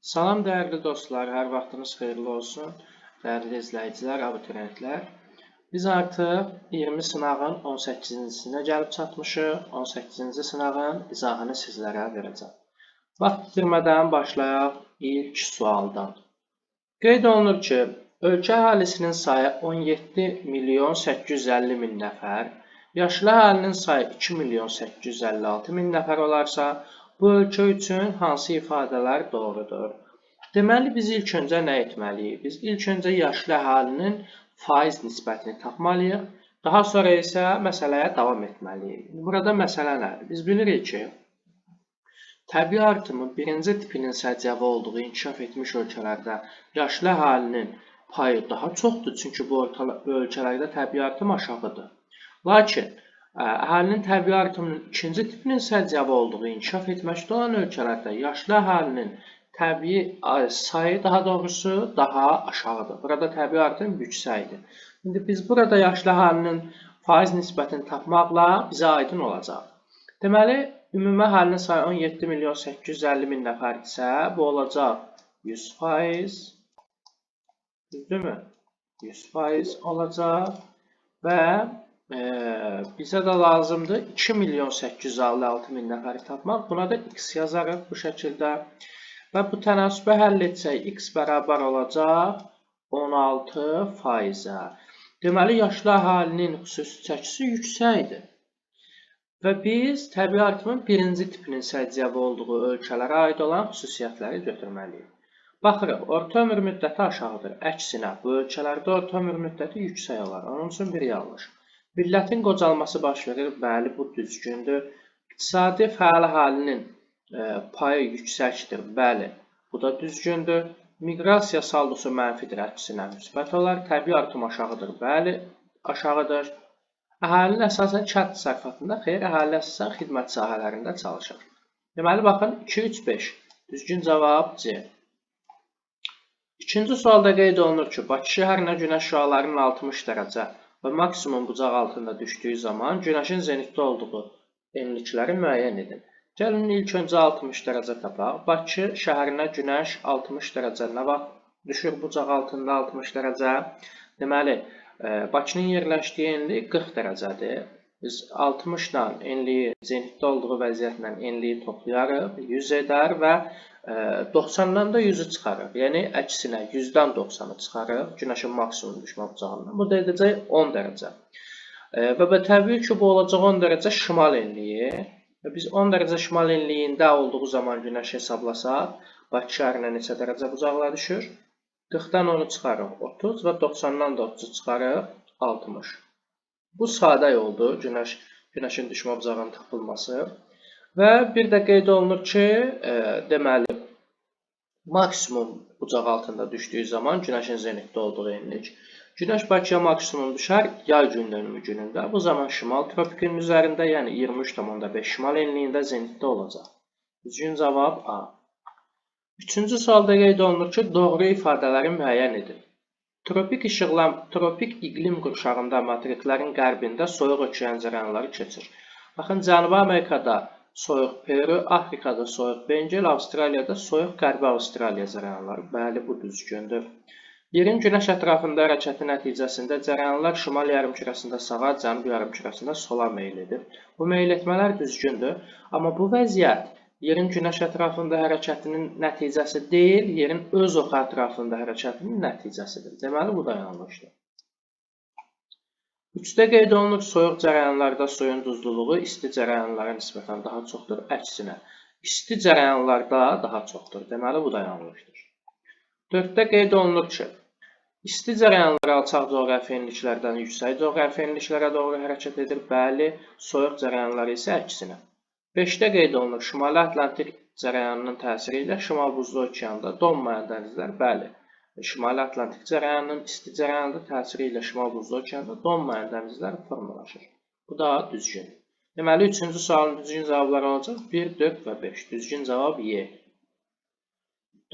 Salam dəyərli dostlar, hər vaxtınız xeyirli olsun. Dəyərli izləyicilər, abituriyentlər. Biz artıq 20 sınağın 18-cinə gəlib çatmışıq. 18-ci sınağın izahını sizlərə verəcəm. Vaxt itirmədən başlayaq ilk sualdan. Qeyd olunur ki, ölkə əhalisinin sayı 17 milyon 850 min nəfər, yaşlı əhalinin sayı 2 milyon 856 min nəfər olarsa, bu ölkə üçün hansı ifadələr doğrudur? Deməli, biz ilk öncə nə etməliyik? Biz ilk öncə yaşlı əhalinin faiz nisbətini tapmalıyıq. Daha sonra isə məsələyə davam etməliyik. Burada məsələ nədir? Biz bilirik ki, təbii artımın birinci tipinin səciyyəvi olduğu inkişaf etmiş ölkələrdə yaşlı əhalinin payı daha çoxdur, çünki bu ölkələrdə təbii artım aşağıdır. Lakin əhalinin təbii artımının ikinci tipinin səciyyəvi olduğu inkişaf etməkdə olan ölkələrdə yaşlı əhalinin təbii sayı daha doğrusu daha aşağıdır. Burada təbii artım yüksəkdir. İndi biz burada yaşlı əhalinin faiz nisbətini tapmaqla bizə aydın olacaq. Deməli, ümumi əhalinin sayı 17 milyon 850 min nəfərdirsə, bu olacaq 100%. Düzdürmü? 100% olacaq və bizə də lazımdır 2 milyon 856 min nəfəri tapmaq. Buna da x yazarıq bu şəkildə. Və bu tənasübü həll etsək, x bərabər olacaq 16%-ə. Deməli, yaşlı əhalinin xüsusi çəkisi yüksəkdir. Və biz təbii artımın birinci tipinin səciyyəvi olduğu ölkələrə aid olan xüsusiyyətləri götürməliyik. Baxırıq, orta ömür müddəti aşağıdır. Əksinə, bu ölkələrdə orta ömür müddəti yüksək olar. Onun üçün bir yanlış. Millətin qocalması baş verir. Bəli, bu düzgündür. İqtisadi fəal əhalinin payı yüksəkdir. Bəli, bu da düzgündür. Miqrasiya saldosu mənfidir. Əksinə, müsbət olar. Təbii artım aşağıdır. Bəli, aşağıdır. Əhalinin əsasən kənd təsərrüfatında, xeyr, əhalinin əsasən xidmət sahələrində çalışır. Deməli, baxın, 2, 3, 5. Düzgün cavab C. İkinci sualda qeyd olunur ki, Bakı şəhərinə günəş şüalarının 60 dərəcə və maksimum bucaq altında düşdüyü zaman günəşin zenitdə olduğu enlikləri müəyyən edin. Gəlin ilk öncə 60 dərəcə tapaq. Bakı şəhərinə günəş 60 dərəcə nə vaxt düşür bucaq altında 60 dərəcə? Deməli, Bakının yerləşdiyi enlik 40 dərəcədir. Biz 60 ilə enliyi zenitdə olduğu vəziyyətlə enliyi toplayarıq, 100 edər və 90-dan da 100-ü çıxarıq. Yəni, əksinə 100-dən 90-ı çıxarıq günəşin maksimum düşmə bucağından. Bu da edəcək 10 dərəcə. Və təbii ki, bu olacaq 10 dərəcə şimal enliyi. Biz 10 dərəcə şimal enliyində olduğu zaman günəş hesablasaq, Bakı şəhərinə neçə dərəcə bucaqla düşür? 40-dan 10-u çıxarıq 30 və 90-dan da 30-u çıxarıq 60. Bu sadə yoldur, günəşin düşmə bucağının tapılması. Və bir də qeyd olunur ki, deməli, maksimum bucaq altında düşdüyü zaman günəşin zenitdə olduğu enlik. Günəş Bakıya maksimum düşər yay gündönümü günündə. Bu zaman şimal tropikinin üzərində, yəni 23,5 şimal enliyində zenitdə olacaq. Düzgün cavab A. Üçüncü sualda qeyd olunur ki, doğru ifadələri müəyyən edin. Tropik iqlim qurşağında materiklərin qərbində soyuq okean cərəyanları keçir. Baxın, Cənubi Amerikada soyuq Peru, Afrikada soyuq Bengel, Avstraliyada soyuq Qərbi Avstraliya cərəyanları. Bəli, bu düzgündür. Yerin günəş ətrafında hərəkəti nəticəsində cərəyanlar şimal yarımkürəsində sağa, cənub yarımkürəsində sola meyl edir. Bu meyl etmələr düzgündür, amma bu vəziyyət yerin günəş ətrafında hərəkətinin nəticəsi deyil, yerin öz oxu ətrafında hərəkətinin nəticəsidir. Deməli, bu da yanlışdır. 3-də qeyd olunur, soyuq cərəyanlarda suyun duzluluğu isti cərəyanlara nisbətən daha çoxdur, əksinə. İsti cərəyanlarda daha çoxdur. Deməli, bu da yanlışdır. 4-də qeyd olunur ki, isti cərəyanlar alçaq coğrafi enliklərdən yüksək coğrafi enliklərə doğru hərəkət edir. Bəli, soyuq cərəyanları isə əksinə. 5-də qeyd olunur, Şimali Atlantik cərəyanının təsiri ilə Şimal Buzlu okeanda donmayan dənizlər, bəli, Şimali Atlantik cərəyanının isti cərəyanında təsiri ilə Şimal Buzlu okeanda donmayan dənizlər formalaşır. Bu da düzgün. Deməli, 3-cü sualın düzgün cavabları olacaq 1, 4 və 5. Düzgün cavab Y.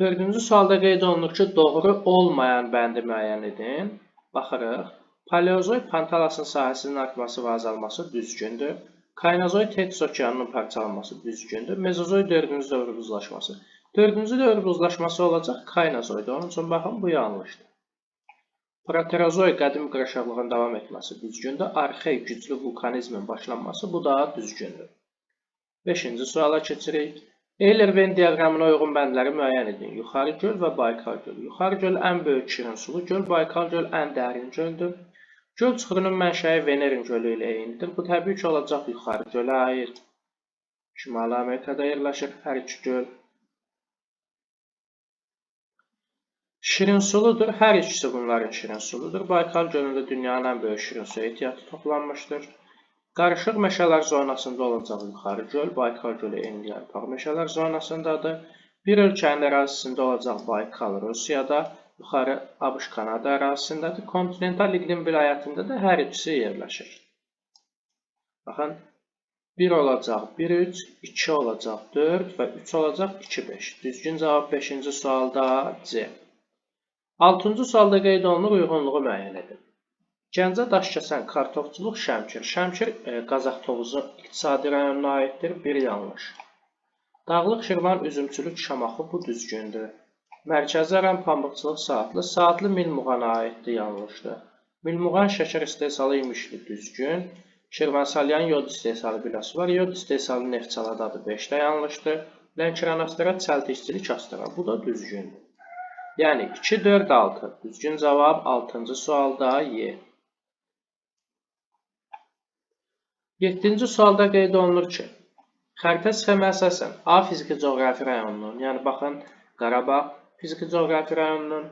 4-cü sualda qeyd olunur ki, doğru olmayan bəndi müəyyən edin. Baxırıq, Paleozoik Pantalasın sahəsinin artması və azalması düzgündür. Kaynozoik Tetis okeanının parçalanması düzgündür. Mezozoik dövrünün dövrü buzlaşması Dördüncü dövr buzlaşması olacaq Kaynozoyda. Onun üçün baxın, bu yanlışdır. Proterozoy qədim qırışıqlığın davam etməsi düzgündür. Arxeik güclü vulkanizmin başlanması bu da düzgündür. 5-ci suala keçirik. Eyler-Venn diaqramına uyğun bəndləri müəyyən edin. Yuxarı göl və Baykal gölü. Yuxarı göl ən böyük şirin sulu göl, Baykal göl ən dərin göldür. Göl çuxurunun mənşəyi Venerin gölü ilə eynidir. Bu təbii ki olacaq yuxarı gölə aid. Şimali Amerikada yerləşir hər iki göl. Şirin suludur. Hər ikisi bunların şirin suludur. Baykal gölündə dünyanın ən böyük şirin su ehtiyatı toplanmışdır. Qarışıq meşələr zonasında olacaq yuxarı göl, Baykal gölü enli yarpaq meşələr zonasındadır. Bir ölkənin ərazisində olacaq Baykal Rusiyada, yuxarı ABŞ Kanada ərazisindədir. Kontinental iqlim vilayətində də hər ikisi yerləşir. Baxın, 1 olacaq 1-3, 2 olacaq 4 və 3 olacaq 2-5. Düzgün cavab 5-ci sualda C. 6-cı sualda qeyd olunur, uyğunluğu müəyyən edin. Gəncə Daşkəsən kartofçuluq Şəmkir. Şəmkir Qazax Tovuzu iqtisadi rayonuna aiddir. Bir yanlış. Dağlıq Şirvan üzümçülük Şamaxı bu düzgündür. Mərkəzi Aran pambıqçılıq Saatlı. Saatlı Milmuğana aiddir. Yanlışdır. Milmuğan şəkər istehsalı imişli düzgün. Şirvansalyan yod istehsalı bilası var. Yod istehsalı Neftçaladadır. 5-də yanlışdır. Lənkəran çəltik işçilik astıra. Bu da düzgündür. Yəni 2, 4, 6. Düzgün cavab 6-cı sualda Y. 7-ci sualda qeyd olunur ki, xəritə sxemə əsasən A fiziki coğrafi rayonunun, yəni baxın Qarabağ fiziki coğrafi rayonunun,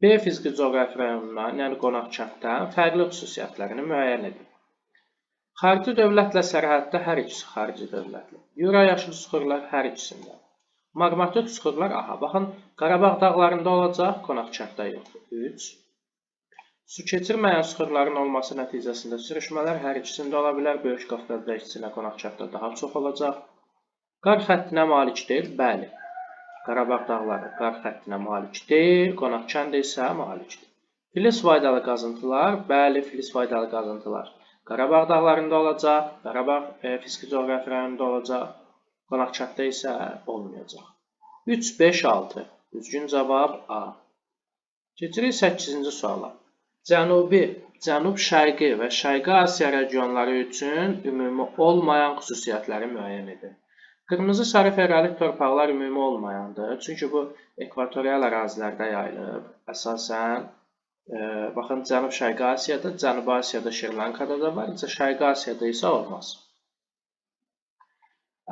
B fiziki coğrafi rayonundan, yəni Qonaqkənddən fərqli xüsusiyyətlərini müəyyən edin. Xarici dövlətlə sərhəddə hər ikisi xarici dövlətlə. Yura yaşıl suxurlar hər ikisində. Maqmatik suxurlar, aha, baxın Qarabağ dağlarında olacaq, Qonaqkənddə yox. 3. Su keçirməyən suxurların olması nəticəsində sürüşmələr hər ikisində ola bilər. Böyük Qafqazda ikisinə Qonaqkənddə daha çox olacaq. Qar xəttinə malik deyil, bəli. Qarabağ dağları qar xəttinə malik deyil, Qonaqkənd isə malikdir. Filiz faydalı qazıntılar, bəli, filiz faydalı qazıntılar Qarabağ dağlarında olacaq, Qarabağ fiziki coğrafi rayonunda olacaq, Qonaqkənddə isə olmayacaq. 3, 5, 6. Düzgün cavab A. Keçirik 8-ci suala. Cənubi, Cənub-Şərqi və Şərqi Asiya regionları üçün ümumi olmayan xüsusiyyətləri müəyyən edin. Qırmızı sarı ferrolit torpaqlar ümumi olmayandır. Çünki bu ekvatorial ərazilərdə yayılıb. Əsasən, baxın, Cənub-Şərqi Asiyada, Cənubi Asiyada, Şri-Lankada da var, Şərqi Asiyada isə olmaz.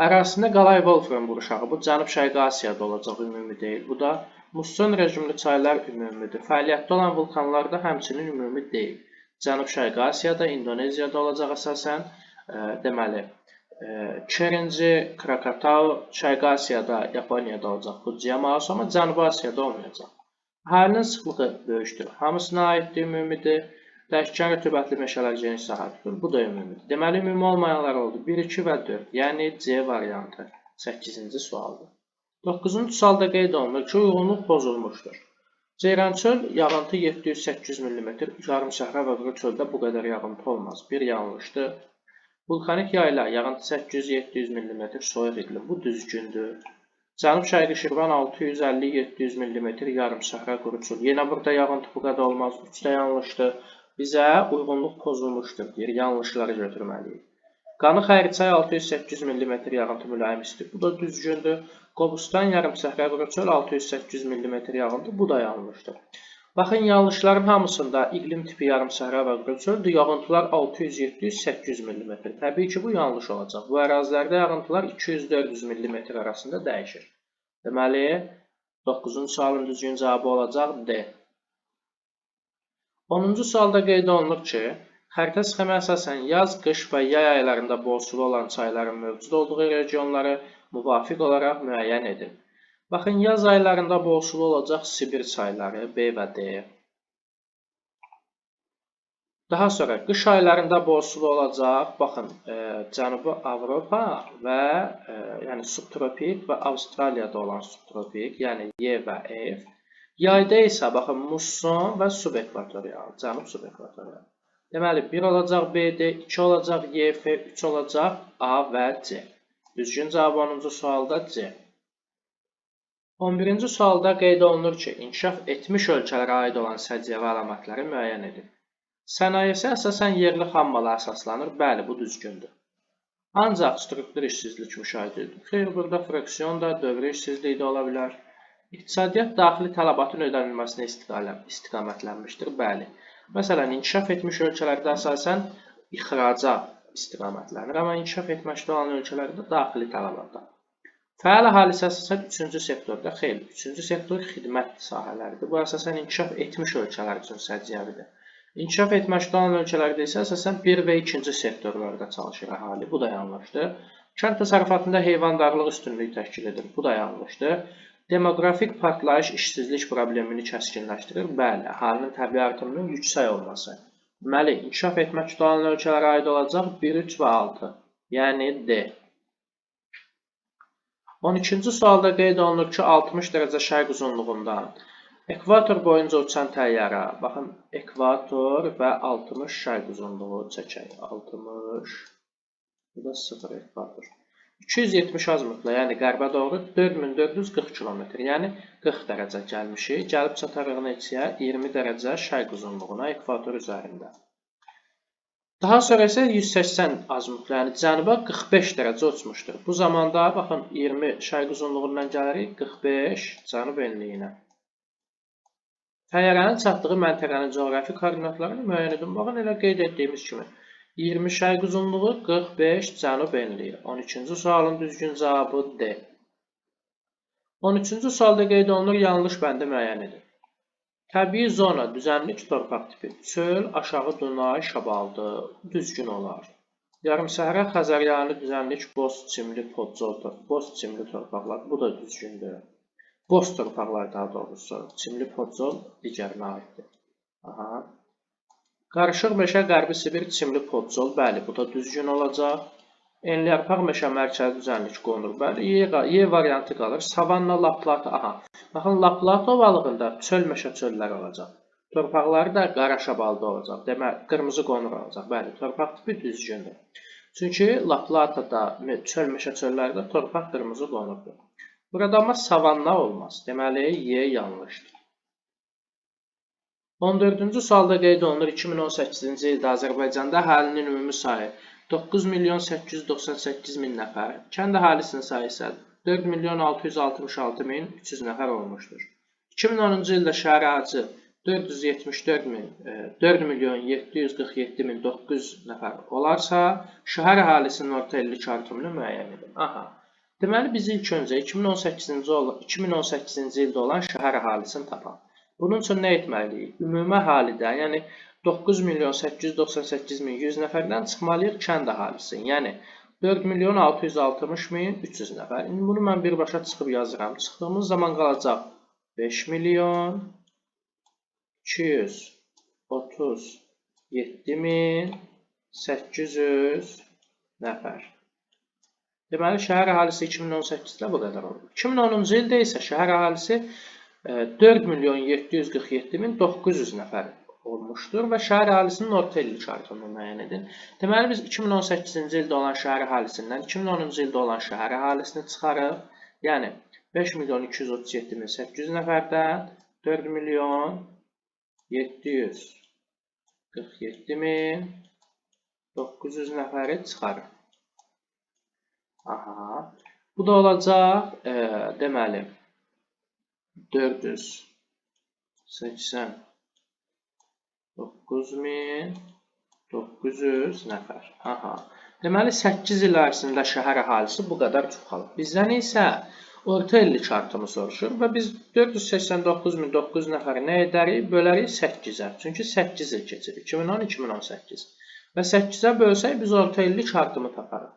Ərazisində qalay Wolfram quruşağı, bu Cənub-Şərqi Asiyada olacaq, ümumi deyil. Bu da Musson rejimli çaylar ümumidir. Fəaliyyətdə olan vulkanlar da həmçinin ümumi deyil. Cənub-Şərqi Asiyada, İndoneziyada olacaq əsasən. Deməli, Kerinci, Krakatau, Şərqi Asiyada, Yaponiyada olacaq. Fujiyaması, amma Cənubi Asiyada olmayacaq. Əhalinin sıxlığı böyükdür. Hamısına aiddir, ümumidir. Dəyişkən rütubətli meşələr geniş sahə tutur. Bu da ümumidir. Deməli, ümumi olmayanlar oldu. 1, 2 və 4. Yəni C variantı 8-ci sualdır. 9-cu sualda qeyd olunur ki, uyğunluq pozulmuşdur. Ceyrançöl yağıntı 700-800 mm, yarımsəhra və quru çöldə bu qədər yağıntı olmaz. Bir yanlışdır. Vulkanik yayla yağıntı 800-700 mm, soyuq iqlim. Bu düzgündür. Cənub-Şərqi Şirvan 650-700 mm, yarımsəhra quru çöl. Yenə burada yağıntı bu qədər olmaz. 3 də yanlışdır. Bizə uyğunluq pozulmuşdur deyir. Yanlışları götürməliyik. Qanı Xəriçay 600-800 mm yağıntı mülayim isti. Bu da düzgündür. Qobustan yarımsəhra quru çöl 600-800 mm yağıntı. Bu da yanlışdır. Baxın, yanlışların hamısında iqlim tipi yarımsəhra və quru çöldür. Yağıntılar 600-700-800 mm. Təbii ki, bu yanlış olacaq. Bu ərazilərdə yağıntılar 200-400 mm arasında dəyişir. Deməli, 9-cu sualın düzgün cavabı olacaq D. 10-cu sualda qeyd olunur ki, xəritə sxemə əsasən yaz, qış və yay aylarında bol sulu olan çayların mövcud olduğu regionları müvafiq olaraq müəyyən edin. Baxın, yaz aylarında bol sulu olacaq Sibir çayları, B və D. Daha sonra qış aylarında bol sulu olacaq, baxın, Cənubi Avropa və yəni subtropik və Avstraliyada olan subtropik, yəni Y və F. Yayda isə, baxın, musson və subekvatorial, cənub subekvatorial. Deməli, 1 olacaq B, D, 2 olacaq Y, F, 3 olacaq A və C. Düzgün cavab 10-cu sualda C. 11-ci sualda qeyd olunur ki, inkişaf etmiş ölkələrə aid olan səciyyəvi əlamətləri müəyyən edin. Sənayesi əsasən yerli xammala əsaslanır. Bəli, bu düzgündür. Ancaq struktur işsizlik müşahidə edilir. Xeyr, burada fraksiyon da, dövrü işsizliyi də ola bilər. İqtisadiyyat daxili tələbatın ödənilməsinə istiqamətlənmişdir. Bəli. Məsələn, inkişaf etmiş ölkələrdə əsasən ixraca istiqamətlənir, amma inkişaf etməkdə olan ölkələrdə daxili tələbatda. Fəal əhalisi əsasən 3-cü sektorda, xeyr, 3-cü sektor xidmət sahələridir. Bu əsasən inkişaf etmiş ölkələr üçün səciyyəvidir. İnkişaf etməkdə olan ölkələrdə isə əsasən 1 və 2-ci sektorlarda çalışır əhali. Bu da yanlışdır. Kənd təsərrüfatında heyvandarlıq üstünlüyü təşkil edir. Bu da yanlışdır. Demoqrafik partlayış işsizlik problemini kəskinləşdirir. Bəli, əhalinin təbii artımının yüksək olması. Deməli, inkişaf etməkdə olan ölkələrə aid olacaq 1, 3 və 6. Yəni D. 12-ci sualda qeyd olunur ki, 60 dərəcə şərq uzunluğundan ekvator boyunca uçan təyyarə, baxın, ekvator və 60 şərq uzunluğu çəkək. 60, bu da 0 ekvator. 270 azimutla, yəni qərbə doğru 4440 km, yəni 40 dərəcə gəlmişik. Gəlib çatarıq neçəyə? 20 dərəcə şərq uzunluğuna ekvator üzərində. Daha sonra isə 180 azimutla, yəni cənuba 45 dərəcə uçmuşdur. Bu zamanda, baxın, 20 şərq uzunluğundan gəlirik 45 cənub enliyinə. Təyyarənin çatdığı məntəqənin coğrafi koordinatlarını müəyyən edin. Baxın, elə qeyd etdiyimiz kimi. 20 şərq uzunluğu, 45 cənub enliyi. 12-ci sualın düzgün cavabı D. 13-cü sualda qeyd olunur, yanlış bəndi müəyyən edin. Təbii zona, düzənlik torpaq tipi, çöl, aşağı Dunay, Şabaldı, düzgün olar. Yarımsəhra, Xəzəryanı, düzənlik, boz, çimli, boz, çimli torpaqlar, bu da düzgündür. Boz torpaqlar daha doğrusu, çimli, podzol digərinə aiddir. Aha. Qarışıq meşə, Qərbi Sibir, çimli, podzol, bəli, bu da düzgün olacaq. Enliyarpaq meşə, mərkəzi düzənlik qonur, bəli, Y variantı qalır. Savanna, Laplato, aha. Baxın, Laplato balığında çöl meşə çöllər olacaq. Torpaqları da qara şabalda olacaq. Demək, qırmızı qonur olacaq. Bəli, torpaq tipi düzgündür. Çünki Laplatoda çöl meşə çöllərdə torpaq qırmızı qonurdur. Burada amma savanna olmaz. Deməli, Y yanlışdır. 14-cü sualda qeyd olunur, 2018-ci ildə Azərbaycanda əhalinin ümumi sayı 9.898.000 nəfər, kənd əhalisinin sayı isə 4.666.300 nəfər olmuşdur. 2010-cu ildə şəhər əhalisi 4.747.900 nəfər olarsa, şəhər əhalisinin orta illik artımını müəyyən edin. Aha. Deməli, biz ilk öncə 2018-ci ildə olan şəhər əhalisini tapaq. Bunun üçün nə etməliyik? Ümumi əhalidə, yəni 9.898.100 nəfərdən çıxmalıyıq kənd əhalisi. Yəni 4.660.300 nəfər. İndi bunu mən birbaşa çıxıb yazıram. Çıxdığımız zaman qalacaq 5.237.800 nəfər. Deməli, şəhər əhalisi 2018-də bu qədər olur. 2010-cu ildə isə şəhər əhalisi 4.747.900 nəfər olmuşdur və şəhər əhalisinin orta illik artımını müəyyən edin. Deməli, biz 2018-ci ildə olan şəhər əhalisindən 2010-cu ildə olan şəhər əhalisini çıxarıq. Yəni, 5.237.800 nəfərdən 4.747.900 nəfəri çıxarıq. Aha. Bu da olacaq, deməli, 489.900 nəfər. Aha. Deməli, 8 il ərzində şəhər əhalisi bu qədər çoxalıb. Bizdən isə orta illik artımı soruşur və biz 489.900 nəfəri nə edərik? Bölərik 8-ə. Çünki 8 il keçib. 2010-2018. Və 8-ə bölsək biz orta illik artımı taparıq.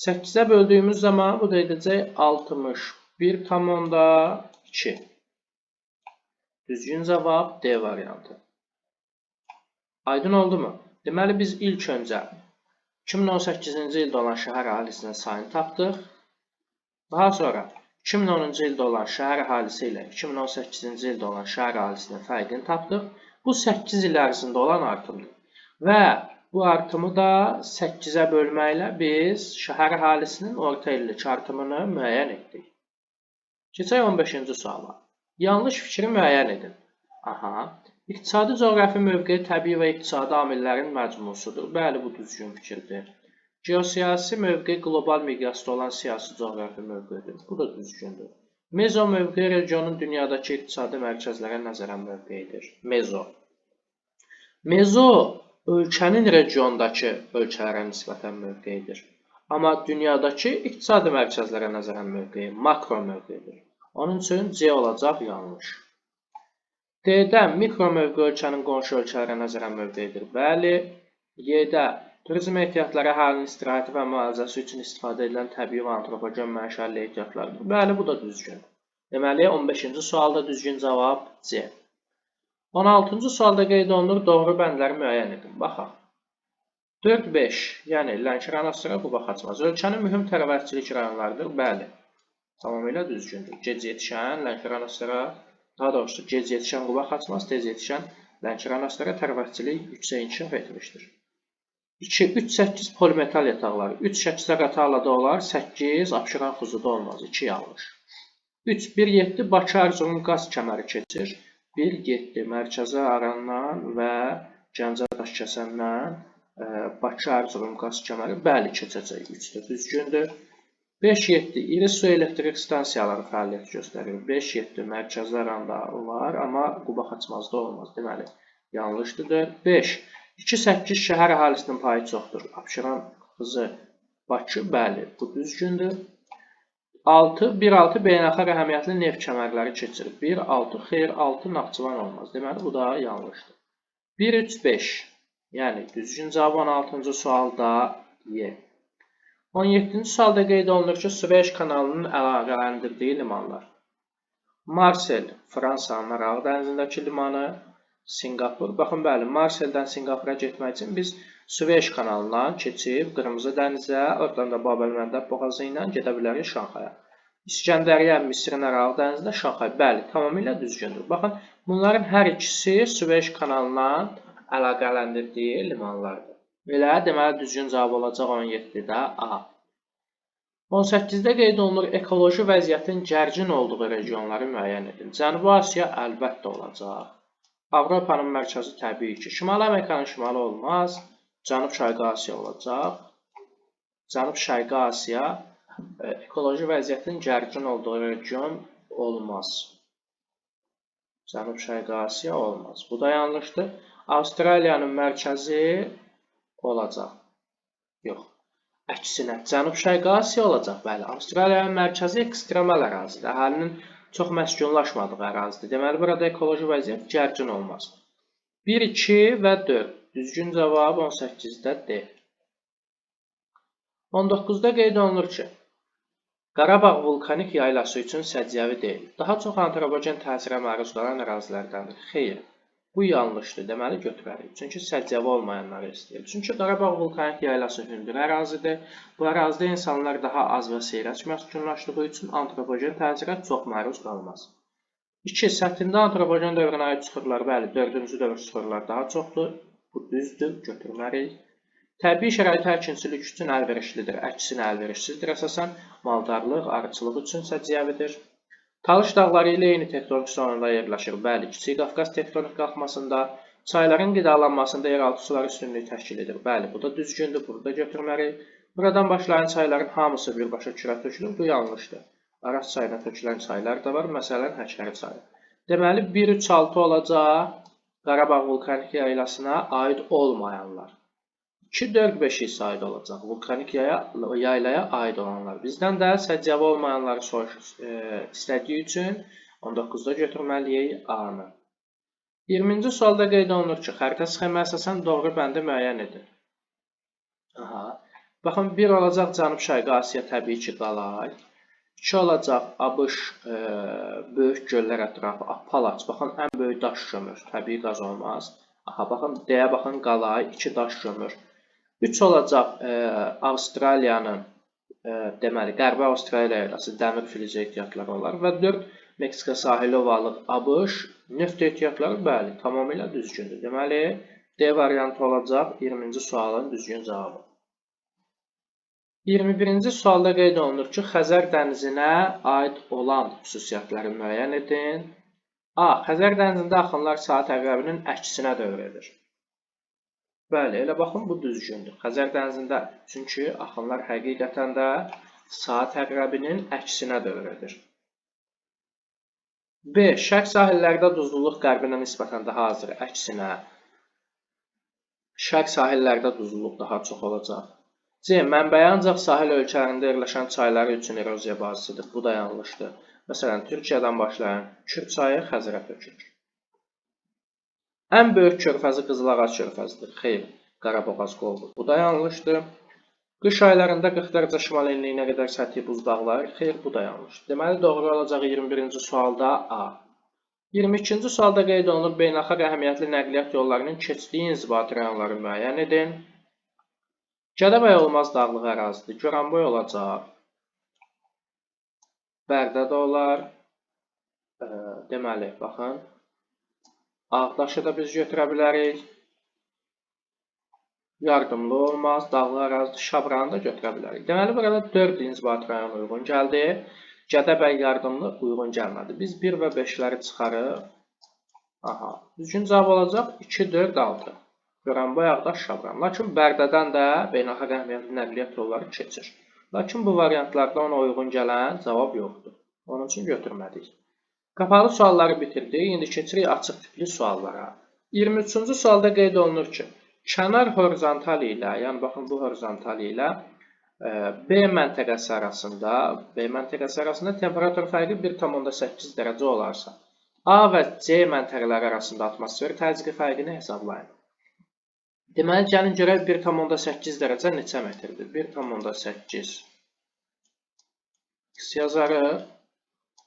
8-ə böldüyümüz zaman bu da edəcək 61,2. Düzgün cavab D variantı. Aydın oldu mu? Deməli, biz ilk öncə 2018-ci ildə olan şəhər əhalisinin sayını tapdıq. Daha sonra 2010-cu ildə olan şəhər əhalisi ilə 2018-ci ildə olan şəhər əhalisinin fərqini tapdıq. Bu 8 il ərzində olan artımdır. Və bu artımı da 8-ə bölməklə biz şəhər əhalisinin orta illik artımını müəyyən etdik. Keçək 15-ci suala. Yanlış fikri müəyyən edin. İqtisadi coğrafi mövqe təbii və iqtisadi amillərin məcmusudur. Bəli, bu düzgün fikirdir. Geosiyasi mövqe qlobal miqyasda olan siyasi coğrafi mövqedir. Bu da düzgündür. Mezo mövqe regionun dünyadakı iqtisadi mərkəzlərə nəzərən mövqeyidir. Mezo ölkənin regiondakı ölkələrə nisbətən mövqeyidir. Amma dünyadakı iqtisadi mərkəzlərə nəzərən mövqeyi makro mövqeyidir. Onun üçün C olacaq yanlış. D-dən mikro mövqe ölkənin qonşu ölkələrə nəzərən mövqeyidir. Bəli. Y-də turizm ehtiyatları əhalinin istirahəti və müalicəsi üçün istifadə edilən təbii və antropogen mənşəli ehtiyatlardır. Bəli, bu da düzgün. Deməli, 15-ci sualda düzgün cavab C. 16-cı sualda qeyd olunur, doğru bəndləri müəyyən edin. Baxaq. 4-5, yəni Lənkəran, Astara, Quba, Xaçmaz ölkənin mühüm tərəvəzçilik rayonlarıdır. Bəli, tamamilə düzgündür. Gec yetişən Lənkəran, Astara, daha doğrusu gec yetişən Quba, Xaçmaz, tez yetişən Lənkəran, Astara tərəvəzçilik yüksək inkişaf etmişdir. 2, 3, 8 polimetal yataqları. 3 Şəkidə Qatağlada olar, 8 Abşeron, Xuzuda olmaz. 2 yanlış. 3, 1, 7 Bakı, Erzurum qaz kəməri keçir. 1, 7 Mərkəzi Arandan və Gəncə Daşkəsəndən Bakı, Erzurum qaz kəməri bəli keçəcək. 3 də düzgündür. 5, 7 İri su elektrik stansiyaları fəaliyyət göstərir. 5, 7 Mərkəzi Aranda var, amma Quba, Xaçmazda olmaz. Deməli, yanlışdır. 5, 2, 8 şəhər əhalisinin payı çoxdur. Abşeron, Xızı, Bakı, bəli, bu düzgündür. 6, 1, 6 beynəlxalq əhəmiyyətli neft kəmərləri keçir. 1, 6, xeyr, 6 Naxçıvan olmaz. Deməli, bu da yanlışdır. 1, 3, 5, yəni düzgün cavab 16-cı sualda Y. 17-ci sualda qeyd olunur ki, Süveyş kanalının əlaqələndirdiyi limanlar. Marsel, Fransanın Araq dənizindəki limanı, Sinqapur. Baxın, bəli, Marseldən Sinqapura getmək üçün biz Süveyş kanalından keçib Qırmızı dənizə, oradan da Bab-el-Məndəb boğazı ilə gedə bilərik Şanxaya. İskəndəriyyə, Misirin Araq dənizində Şanxay. Bəli, tamamilə düzgündür. Baxın, bunların hər ikisi Süveyş kanalından əlaqələndirdiyi limanlardır. Belə, deməli, düzgün cavab olacaq 17-də A. 18-də qeyd olunur, ekoloji vəziyyətin gərgin olduğu regionları müəyyən edin. Cənubi Asiya əlbəttə olacaq. Avropanın mərkəzi təbii ki, Şimali Amerikanın şimalı olmaz. Cənub-Şərqi Asiya olacaq. Cənub-Şərqi Asiya ekoloji vəziyyətin gərgin olduğu region olmaz. Cənub-Şərqi Asiya olmaz. Bu da yanlışdır. Avstraliyanın mərkəzi olacaq. Yox. Əksinə, Cənub-Şərqi Asiya olacaq. Bəli, Avstraliyanın mərkəzi ekstremal ərazidir. Əhalinin çox məskunlaşmadığı ərazidir. Deməli, burada ekoloji vəziyyət gərgin olmaz. 1, 2 və 4. Düzgün cavab 18-də D. 19-da qeyd olunur ki, Qarabağ vulkanik yaylası üçün səciyyəvi deyil. Daha çox antropogen təsirə məruz qalan ərazilərdəndir. Xeyr. Bu yanlışdır, deməli götürərik. Çünki səciyyəvi olmayanları istəyir. Çünki Qarabağ vulkanik yaylası hündür ərazidir. Bu ərazidə insanlar daha az və seyrək məskunlaşdığı üçün antropogen təsirə çox məruz qalmaz. 2. Səthində antropogen dövrünə aid süxurlar, bəli, 4-cü dövr süxurlar daha çoxdur. Bu düzdür, götürmərik. Təbii şərait əkinçilik üçün əlverişlidir, əksinə əlverişsizdir. Əsasən maldarlıq, arıçılıq üçün səciyyəvidir. Talış dağları ilə eyni tektonik zonunda yerləşir. Bəli, Kiçik Qafqaz tektonik qalxmasında çayların qidalanmasında yeraltı sular üstünlüyü təşkil edir. Bəli, bu da düzgündür, burada götürmərik. Buradan başlayan çayların hamısı birbaşa kürə tökülür. Bu yanlışdır. Araz çayına tökülən çaylar da var. Məsələn, Həkəri çayı. Deməli, 1, 3, 6 olacaq Qarabağ vulkanik yaylasına aid olmayanlar. 2, 4, 5 isə aid olacaq. Vulkanik yaylaya aid olanlar. Bizdən də səciyyəvi olmayanları istədiyi üçün 19-da götürməliyik A-nı. 20-ci sualda qeyd olunur ki, xəritə sxemə əsasən doğru bəndi müəyyən edin. Baxın, 1 olacaq Cənub-Şərqi Asiya təbii ki, qalay. 2 olacaq ABŞ böyük göllər ətrafı, Apalaç. Baxın, ən böyük daş kömür, təbii qaz olmaz. Baxın, D-yə baxın, qalay, 2 daş kömür. 3 olacaq Avstraliyanın, deməli, Qərbi Avstraliya yaylası dəmir filizi ehtiyatları olar və 4 Meksika sahili ovalıq ABŞ neft ehtiyatları, bəli, tamamilə düzgündür. Deməli, D variantı olacaq 20-ci sualın düzgün cavabı. 21-ci sualda qeyd olunur ki, Xəzər dənizinə aid olan xüsusiyyətləri müəyyən edin. A. Xəzər dənizində axınlar saat əqrəbinin əksinə dövr edir. Bəli, elə baxın, bu düzgündür. Xəzər dənizində çünki axınlar həqiqətən də saat əqrəbinin əksinə dövr edir. B. Şərq sahillərdə duzluluq qərbinə nisbətən daha azdır, əksinə. Şərq sahillərdə duzluluq daha çox olacaq. C. Mənbəyi ancaq sahil ölkələrində yerləşən çayları üçün eroziya bazısıdır. Bu da yanlışdır. Məsələn, Türkiyədən başlayan Kür çayı Xəzərə tökülür. Ən böyük körfəzi Qızılağac körfəzidir. Xeyr, Qaraboğaz qoldur. Bu da yanlışdır. Qış aylarında 40 dərəcə şimal enliyinə qədər səthi buzdağlar. Xeyr, bu da yanlışdır. Deməli, doğru olacaq 21-ci sualda A. 22-ci sualda qeyd olunub beynəlxalq əhəmiyyətli nəqliyyat yollarının keçdiyi inzibati rayonları müəyyən edin. Gədəbəy olmaz dağlıq ərazidir. Goranboy olacaq. Bərdədə olar. Deməli, baxın. Ağdaşı da biz götürə bilərik. Yardımlı olmaz, dağlıq ərazidir. Şabranı da götürə bilərik. Deməli, burada 4 inzibati rayon uyğun gəldi. Gədəbəy yardımlı uyğun gəlmədi. Biz 1 və 5-ləri çıxarıb. Aha, düzgün cavab olacaq 2, 4, 6. Goranboy, Ağdaş, Şabran. Lakin Bərdədən də beynəlxalq əhəmiyyətli nəqliyyat yolları keçir. Lakin bu variantlarda ona uyğun gələn cavab yoxdur. Onun üçün götürmədik. Qapalı sualları bitirdik. İndi keçirik açıq tipli suallara. 23-cü sualda qeyd olunur ki, kənar horizontal ilə, yəni baxın bu horizontal ilə B məntəqəsi arasında temperatur fərqi 1,8 dərəcə olarsa, A və C məntəqələri arasında atmosfer təzyiqi fərqini hesablayın. Deməli, gəlin görək 1,8 dərəcə neçə metrdir? 1,8 x yazarıq.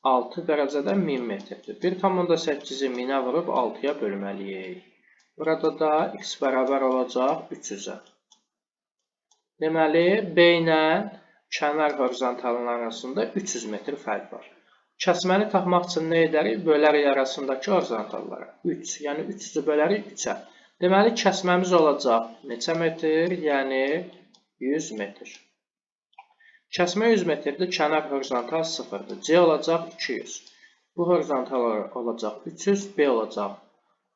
6 dərəcədə 1000 metrdir. 1,8-i 1000-ə vurub 6-ya bölməliyik. Burada da x bərabər olacaq 300-ə. Deməli, B ilə kənar horizontalın arasında 300 metr fərq var. Kəsməni tapmaq üçün nə edərik? Bölərik arasındakı horizontallara. 3, yəni 300-ü bölərik 3-ə. Deməli, kəsməmiz olacaq neçə metr? Yəni 100 metr. Kəsmə 100 metrdir, kənar horizontal 0-dır. C olacaq 200. Bu horizontal olacaq 300, B olacaq,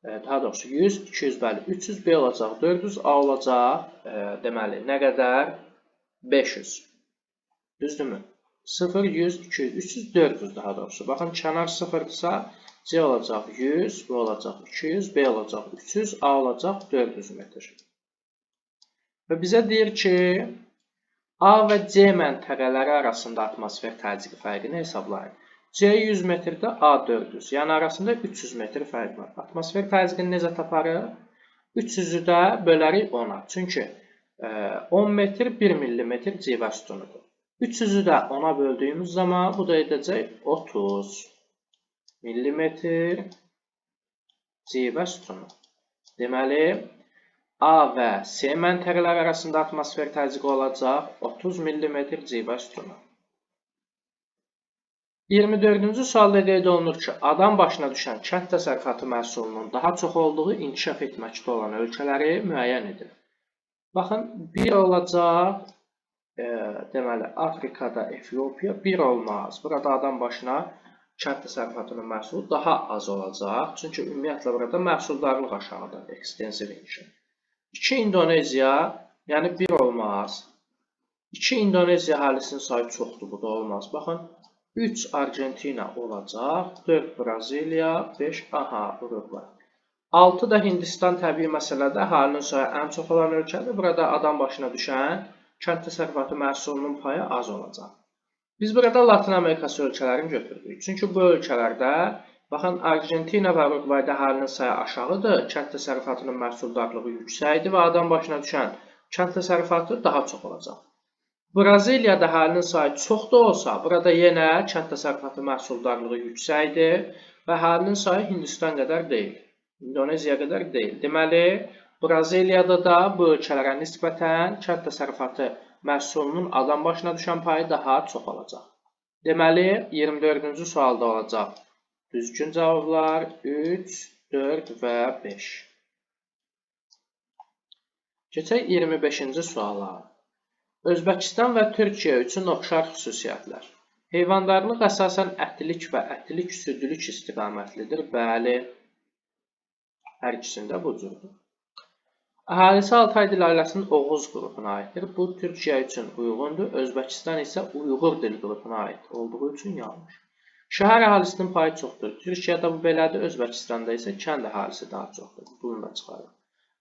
daha doğrusu 100, 200 bəli, 300, B olacaq 400, A olacaq, deməli, nə qədər? 500. Düzdürmü? 0, 100, 200, 300, 400 daha doğrusu. Baxın, kənar 0-dırsa, C olacaq 100, B olacaq 200, B olacaq 300, A olacaq 400 metr. Və bizə deyir ki, A və C məntəqələri arasında atmosfer təzyiqi fərqini hesablayın. C 100 metrdə, A 400. Yəni arasında 300 metr fərq var. Atmosfer təzyiqini necə taparıq? 300-ü də bölərik 10-a. Çünki 10 metr 1 millimetr civə sütunudur. 300-ü də 10-a böldüyümüz zaman bu da edəcək 30 millimetr civə sütunu. Deməli, A və C məntəqələri arasında atmosfer təzyiqi olacaq 30 mm civə sütunu. 24-cü sualda qeyd olunur ki, adam başına düşən kənd təsərrüfatı məhsulunun daha çox olduğu inkişaf etməkdə olan ölkələri müəyyən edin. Baxın, bir olacaq, deməli, Afrikada Efiopiya, bir olmaz. Burada adam başına kənd təsərrüfatının məhsulu daha az olacaq. Çünki ümumiyyətlə burada məhsuldarlıq aşağıdır, ekstensiv inkişaf. 2 İndoneziya, yəni 1 olmaz. 2 İndoneziya əhalisinin sayı çoxdur, bu da olmaz. Baxın, 3 Argentina olacaq, 4 Braziliya, 5 Uruguay. 6 da Hindistan təbii məsələdə əhalinin sayı ən çox olan ölkədir. Burada adam başına düşən kənd təsərrüfatı məhsulunun payı az olacaq. Biz burada Latin Amerikası ölkələrini götürdük. Çünki bu ölkələrdə baxın, Argentina və Uruguayda əhalinin sayı aşağıdır, kənd təsərrüfatının məhsuldarlığı yüksəkdir və adam başına düşən kənd təsərrüfatı daha çox olacaq. Braziliyada əhalinin sayı çox da olsa, burada yenə kənd təsərrüfatı məhsuldarlığı yüksəkdir və əhalinin sayı Hindistan qədər deyil, İndoneziya qədər deyil. Deməli, Braziliyada da bu ölkələrə nisbətən kənd təsərrüfatı məhsulunun adam başına düşən payı daha çox olacaq. Deməli, 24-cü sualda olacaq. Düzgün cavablar 3, 4 və 5. Keçək 25-ci suala. Özbəkistan və Türkiyə üçün oxşar xüsusiyyətlər. Heyvandarlıq əsasən ətlik və ətlik-südlük istiqamətlidir. Bəli, hər ikisində bu cürdur. Əhalisi Altay dil ailəsinin Oğuz qrupuna aiddir. Bu Türkiyə üçün uyğundur. Özbəkistan isə Uyğur dil qrupuna aid olduğu üçün yanlış. Şəhər əhalisinin payı çoxdur. Türkiyədə bu belədir, Özbəkistanda isə kənd əhalisi daha çoxdur. Bunu da çıxarır.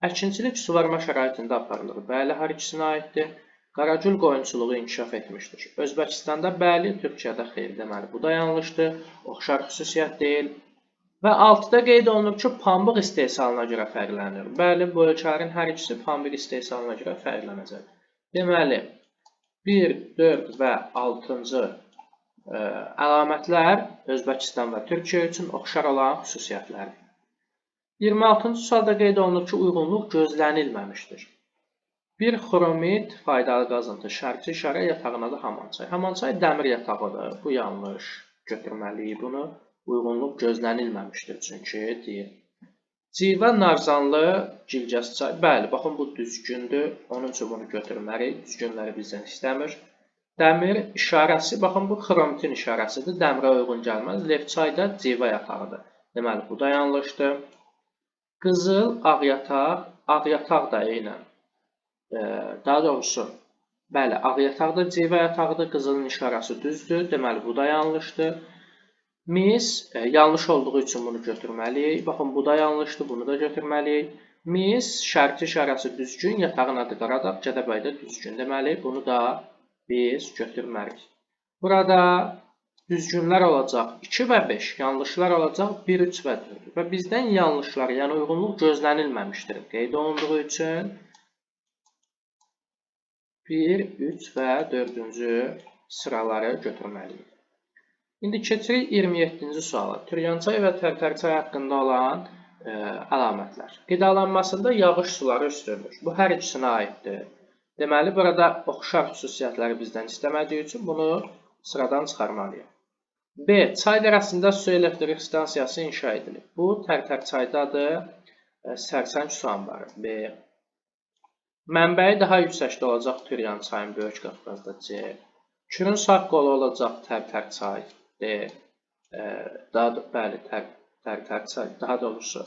Əkinçilik suvarma şəraitində aparılır. Bəli, hər ikisinə aiddir. Qaragül qoyunçuluğu inkişaf etmişdir. Özbəkistanda bəli, Türkiyədə xeyr. Deməli, bu da yanlışdır. Oxşar xüsusiyyət deyil. Və 6-da qeyd olunur ki, pambıq istehsalına görə fərqlənir. Bəli, bu ölkələrin hər ikisi pambıq istehsalına görə fərqlənəcək. Deməli, 1, 4 və 6-cı əlamətlər Özbəkistan və Türkiyə üçün oxşar olan xüsusiyyətlərdir. 26-cı sualda qeyd olunur ki, uyğunluq gözlənilməmişdir. Bir xromit faydalı qazıntı, şərqçi işarə yatağın adı Hamançay. Hamançay dəmir yatağıdır. Bu yanlış. Götürməliyik bunu. Uyğunluq gözlənilməmişdir çünki deyil. Civə Narzanlı Gilgəs çay. Bəli, baxın bu düzgündür. Onun üçün bunu götürməliyik. Düzgünləri bizdən istəmir. Dəmir işarəsi, baxın bu xromitin işarəsidir. Dəmirə uyğun gəlməz. Levçay da civə yatağıdır. Deməli, bu da yanlışdır. Qızıl, ağ yataq. Ağ yataq da eynən. Daha doğrusu, bəli, ağ yataq da civə yatağıdır. Qızılın işarəsi düzdür. Deməli, bu da yanlışdır. Mis, yanlış olduğu üçün bunu götürməliyik. Baxın, bu da yanlışdır. Bunu da götürməliyik. Mis, şərqçi işarəsi düzgün. Yatağın adı Qaradağ, Gədəbəy də düzgün. Deməli, bunu da biz götürməliyik. Burada düzgünlər olacaq 2 və 5, yanlışlar olacaq 1, 3 və 4. Və bizdən yanlışlar, yəni uyğunluq gözlənilməmişdir. Qeyd olunduğu üçün 1, 3 və 4-cü sıraları götürməliyik. İndi keçirik 27-ci suala. Türyançay və Tərtərçay haqqında olan əlamətlər. Qidalanmasında yağış suları üstündür. Bu hər ikisinə aiddir. Deməli, burada oxşar xüsusiyyətləri bizdən istəmədiyi üçün bunu sıradan çıxarmalıyıq. B. Çay dərəsində su elektrik stansiyası inşa edilib. Bu, Tərtərçaydadır. Sərsəng su anbarı. B. Mənbəyi daha yüksəkdə olacaq Türyançayın Böyük Qafqazda. C. Kürün sağ qolu olacaq Tərtərçay. D. Bəli, Tərtərçay. Daha doğrusu,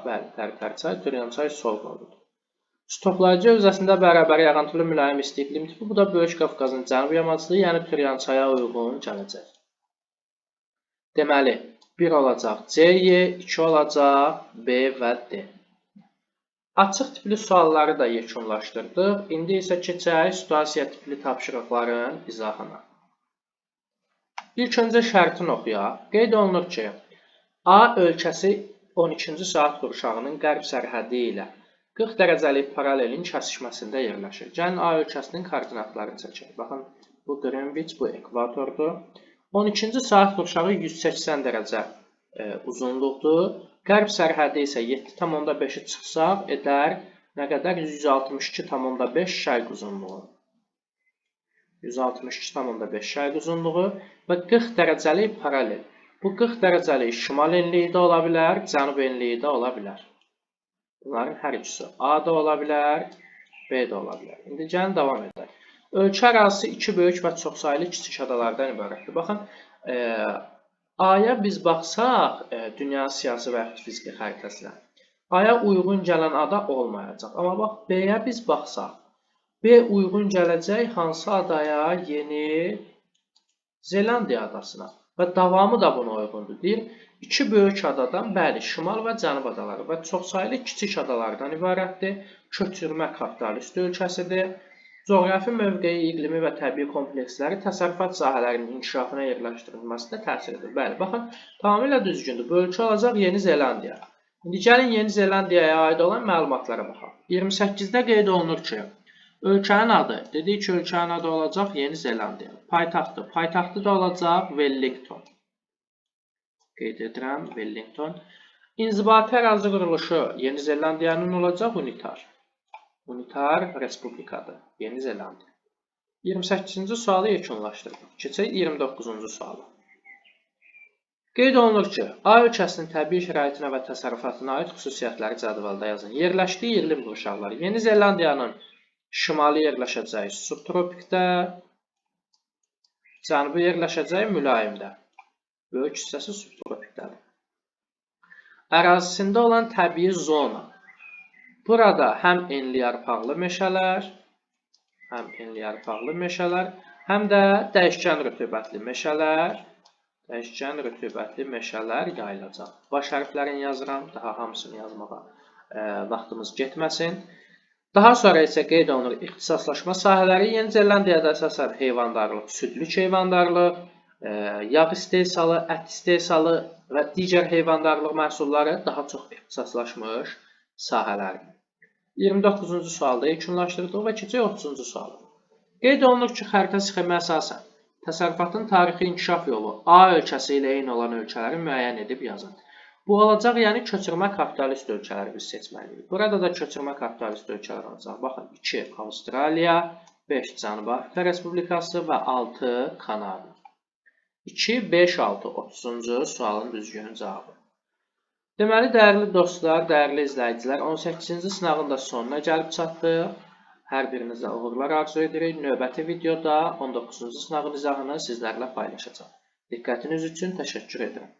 bəli, Tərtərçay, Türyançay sol qoludur. Su toplayıcı hövzəsində bərabər yağıntılı mülayim isti iqlim tipi. Bu da Böyük Qafqazın cənub yamacılığı, yəni Türyançaya uyğun gələcək. Deməli, 1 olacaq C, Y, 2 olacaq B və D. Açıq tipli sualları da yekunlaşdırdıq. İndi isə keçək situasiya tipli tapşırıqların izahına. İlk öncə şərtini oxuyaq. Qeyd olunur ki, A ölkəsi 12-ci saat qurşağının qərb sərhədi ilə 40 dərəcəlik paralelin kəsişməsində yerləşir. Gəlin A ölkəsinin koordinatlarını çəkək. Baxın, bu Greenwich, bu ekvatordur. 12-ci saat qurşağı 180 dərəcə uzunluqdur. Qərb sərhədi isə 7,5-i çıxsaq edər nə qədər? 162,5 şərq uzunluğu. 162,5 şərq uzunluğu və 40 dərəcəlik paralel. Bu 40 dərəcəlik şimal enliyi də ola bilər, cənub enliyi də ola bilər. Bunların hər ikisi A da ola bilər, B də ola bilər. İndi gəlin davam edək. Ölkə ərazisi 2 böyük və çoxsaylı kiçik adalardan ibarətdir. Baxın, A-ya biz baxsaq, dünya siyasi və fiziki xəritəsinə, A-ya uyğun gələn ada olmayacaq. Amma bax, B-yə biz baxsaq, B uyğun gələcək hansı adaya? Yeni Zelandiya adasına. Və davamı da buna uyğundur. Deyir, 2 böyük adadan, bəli, şimal və cənub adaları və çoxsaylı kiçik adalardan ibarətdir. Köçürmə kapitalist ölkəsidir. Coğrafi mövqeyi, iqlimi və təbii kompleksləri təsərrüfat sahələrinin inkişafına yerləşdirilməsində təsir edir. Bəli, baxın, tamamilə düzgündür. Bu ölkə olacaq Yeni Zelandiya. İndi gəlin Yeni Zelandiyaya aid olan məlumatlara baxaq. 28-də qeyd olunur ki, ölkənin adı, dedik ki, ölkənin adı olacaq Yeni Zelandiya. Paytaxtı, paytaxtı da olacaq Wellington. Qeyd edirəm, Wellington. İnzibati ərazi quruluşu Yeni Zelandiyanın olacaq Unitar. Unitar Respublikadır, Yeni Zelandiya. 28-ci sualı yekunlaşdırdıq. Keçək 29-cu sualı. Qeyd olunur ki, A ölkəsinin təbii şəraitinə və təsərrüfatına aid xüsusiyyətləri cədvəldə yazın. Yerləşdiyi iqlim qurşaqları. Yeni Zelandiyanın şimali yerləşəcək subtropikdə, cənubi yerləşəcək mülayimdə. Böyük hissəsi subtropikdədir. Ərazisində olan təbii zona. Burada həm enliyarpaqlı meşələr, həm də dəyişkən rütubətli meşələr yayılacaq. Baş hərflərini yazıram, daha hamısını yazmağa vaxtımız getməsin. Daha sonra isə qeyd olunur ixtisaslaşma sahələri. Yeni Zelandiyada əsasən heyvandarlıq, südlük heyvandarlıq, yağ istehsalı, ət istehsalı və digər heyvandarlıq məhsulları daha çox ixtisaslaşmış sahələrdir. 29-cu sualda yekunlaşdırdıq və keçək 30-cu suala. Qeyd olunur ki, xəritə sxemə əsasən təsərrüfatın tarixi inkişaf yolu A ölkəsi ilə eyni olan ölkələri müəyyən edib yazın. Bu olacaq, yəni köçürmə kapitalist ölkələri biz seçməliyik. Burada da köçürmə kapitalist ölkələr olacaq. Baxın, 2 Avstraliya, 5 Cənubi Afrika Respublikası və 6 Kanada. 2, 5, 6, 30-cu sualın düzgün cavabı. Deməli, dəyərli dostlar, dəyərli izləyicilər, 18-ci sınavın da sonuna gəlib çatdıq. Hər birinizə uğurlar arzu edirik. Növbəti videoda 19-cu sınavın izahını sizlərlə paylaşacağım. Diqqətiniz üçün təşəkkür edirəm.